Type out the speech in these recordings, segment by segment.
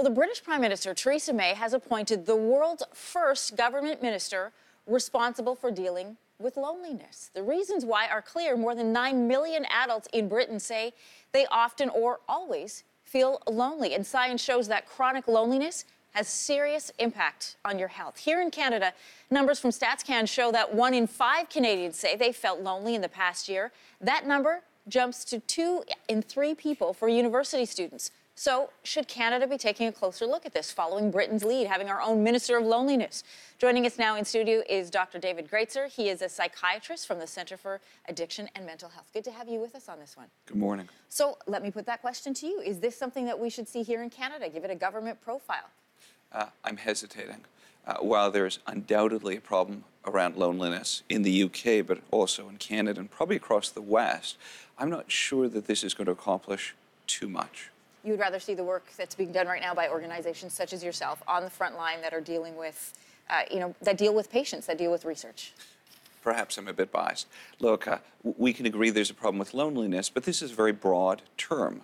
Well, the British Prime Minister, Theresa May, has appointed the world's first government minister responsible for dealing with loneliness. The reasons why are clear. More than 9 million adults in Britain say they often or always feel lonely. And science shows that chronic loneliness has serious impact on your health. Here in Canada, numbers from StatsCan show that 1 in 5 Canadians say they felt lonely in the past year. That number jumps to 2 in 3 people for university students. So should Canada be taking a closer look at this, following Britain's lead, having our own Minister of Loneliness? Joining us now in studio is Dr. David Gratzer. He is a psychiatrist from the Centre for Addiction and Mental Health. Good to have you with us on this one. Good morning. So let me put that question to you. Is this something that we should see here in Canada? Give it a government profile. I'm hesitating. While there's undoubtedly a problem around loneliness in the UK, but also in Canada and probably across the West, I'm not sure that this is going to accomplish too much. You would rather see the work that's being done right now by organizations such as yourself on the front line that are dealing with, that deal with patients, that deal with research? Perhaps I'm a bit biased. Look, we can agree there's a problem with loneliness, but this is a very broad term.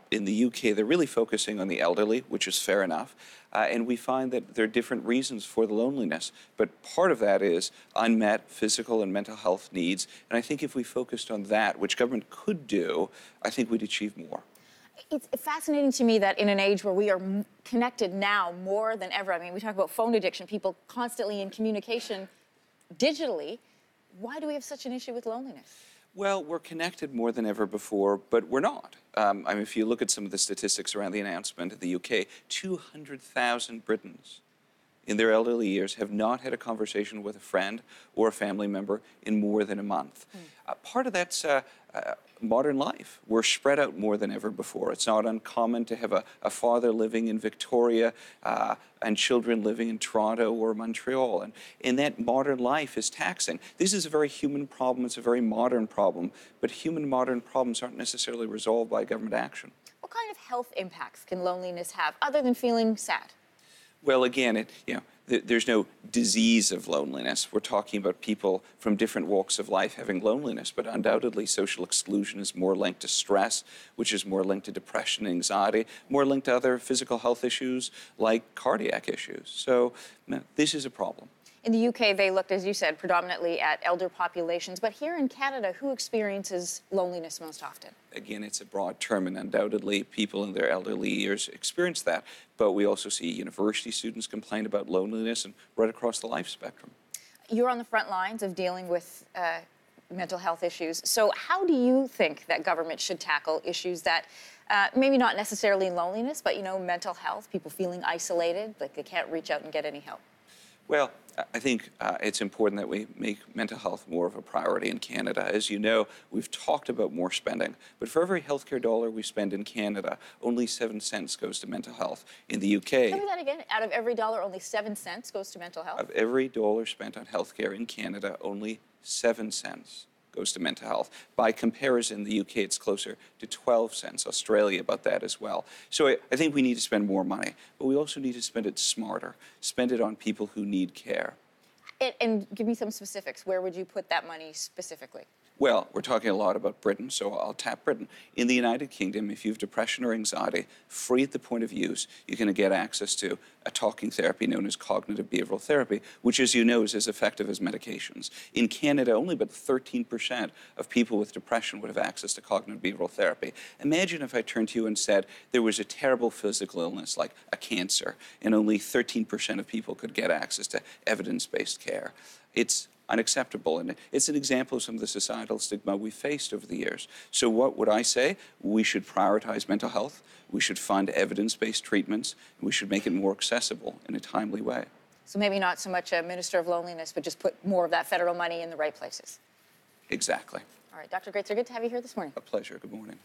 In the UK, they're really focusing on the elderly, which is fair enough. And we find that there are different reasons for the loneliness. But part of that is unmet physical and mental health needs. And I think if we focused on that, which government could do, I think we'd achieve more. It's fascinating to me that in an age where we are connected now more than ever, I mean, we talk about phone addiction, people constantly in communication digitally. Why do we have such an issue with loneliness? Well, we're connected more than ever before, but we're not. I mean, if you look at some of the statistics around the announcement in the UK, 200,000 Britons in their elderly years have not had a conversation with a friend or a family member in more than a month. Part of that's modern life. We're spread out more than ever before. It's not uncommon to have a father living in Victoria and children living in Toronto or Montreal. And that modern life is taxing. This is a very human problem. It's a very modern problem. But human modern problems aren't necessarily resolved by government action. What kind of health impacts can loneliness have other than feeling sad? Well, again, there's no disease of loneliness. We're talking about people from different walks of life having loneliness, but undoubtedly social exclusion is more linked to stress, which is more linked to depression and anxiety, more linked to other physical health issues like cardiac issues. So this is a problem. In the UK, they looked, as you said, predominantly at elder populations. But here in Canada, who experiences loneliness most often? Again, it's a broad term, and undoubtedly people in their elderly years experience that. But we also see university students complain about loneliness and right across the life spectrum. You're on the front lines of dealing with mental health issues. So how do you think that government should tackle issues that maybe not necessarily loneliness, but, mental health, people feeling isolated, like they can't reach out and get any help? Well, I think it's important that we make mental health more of a priority in Canada. As you know, we've talked about more spending, but for every healthcare dollar we spend in Canada, only 7 cents goes to mental health. In the UK... Tell me that again. Out of every dollar, only 7 cents goes to mental health? Of every dollar spent on healthcare in Canada, only 7 cents goes to mental health. By comparison, the UK, it's closer to 12 cents. Australia, about that as well. So I think we need to spend more money, but we also need to spend it smarter. Spend it on people who need care. And give me some specifics. Where would you put that money specifically? Well, we're talking a lot about Britain, so I'll tap Britain. In the United Kingdom, if you have depression or anxiety, free at the point of use, you're going to get access to a talking therapy known as cognitive behavioral therapy, which, as you know, is as effective as medications. In Canada, only about 13% of people with depression would have access to cognitive behavioral therapy. Imagine if I turned to you and said there was a terrible physical illness like a cancer, and only 13% of people could get access to evidence-based care. It's unacceptable, and it's an example of some of the societal stigma we've faced over the years. So what would I say? We should prioritize mental health, we should fund evidence-based treatments, and we should make it more accessible in a timely way. So maybe not so much a Minister of Loneliness, but just put more of that federal money in the right places. Exactly. All right, Dr. Gratzer, good to have you here this morning. A pleasure. Good morning.